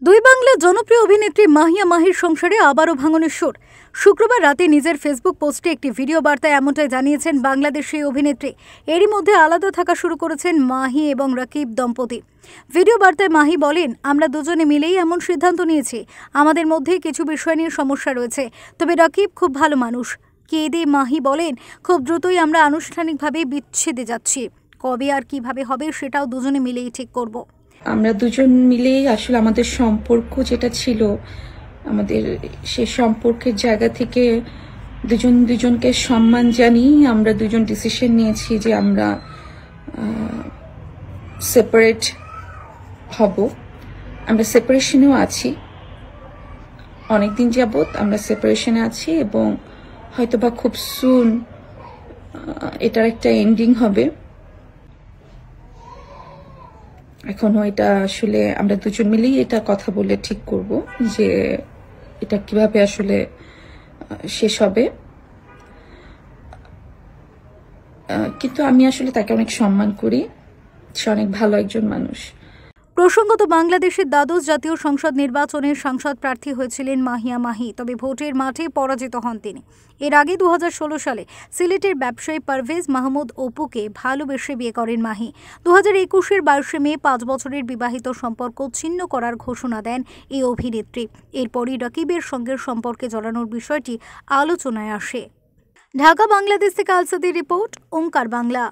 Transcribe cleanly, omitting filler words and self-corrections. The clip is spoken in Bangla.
দুই বাংলার জনপ্রিয় অভিনেত্রী মাহিয়া মাহির সংসারে আবারও ভাঙনের সুর। শুক্রবার রাতে নিজের ফেসবুক পোস্টে একটি ভিডিও বার্তায় এমনটাই জানিয়েছেন বাংলাদেশি অভিনেত্রী। এরই মধ্যে আলাদা থাকা শুরু করেছেন মাহি এবং রাকিব দম্পতি। ভিডিও বার্তায় মাহি বলেন, আমরা দুজনে মিলেই এমন সিদ্ধান্ত নিয়েছি। আমাদের মধ্যে কিছু বিষয় নিয়ে সমস্যা রয়েছে, তবে রাকিব খুব ভালো মানুষ। কেঁদে মাহি বলেন, খুব দ্রুতই আমরা আনুষ্ঠানিকভাবে বিচ্ছেদে যাচ্ছি। কবে আর কিভাবে হবে সেটাও দুজনে মিলেই ঠিক করব। আমরা দুজন মিলেই আসলে আমাদের সম্পর্ক যেটা ছিল, আমাদের সেই সম্পর্কের জায়গা থেকে দুজনকে সম্মান জানিয়ে আমরা দুজন ডিসিশন নিয়েছি যে আমরা সেপারেট হব। আমরা সেপারেশনেও আছি, অনেকদিন যাবত আমরা সেপারেশনে আছি এবং হয়তোবা খুব সুন এটার একটা এন্ডিং হবে। এখনো এটা আসলে আমরা দুজন মিলেই এটা কথা বলে ঠিক করব যে এটা কিভাবে আসলে শেষ হবে। কিন্তু আমি আসলে তাকে অনেক সম্মান করি, সে অনেক ভালো একজন মানুষ। প্রসঙ্গত, বাংলাদেশের দ্বাদশ জাতীয় সংসদ নির্বাচনের সাংসদ প্রার্থী হয়েছিলেন মাহিয়া মাহি, তবে ভোটের মাঠে পরাজিত হন তিনি। এর আগে 2016 সালে সিলেটের ব্যবসায়ী পারভেজ মাহমুদ অপুকে ভালোবেসে বিয়ে করেন মাহি। 2021-এর 22 মে 5 বছরের বিবাহিত সম্পর্ক ছিন্ন করার ঘোষণা দেন এই অভিনেত্রী। এরপরই রাকিবের সঙ্গে সম্পর্কে জড়ানোর বিষয়টি আলোচনায় আসে। ঢাকা, বাংলাদেশ থেকে আলসাদির রিপোর্ট, ওঙ্কার বাংলা।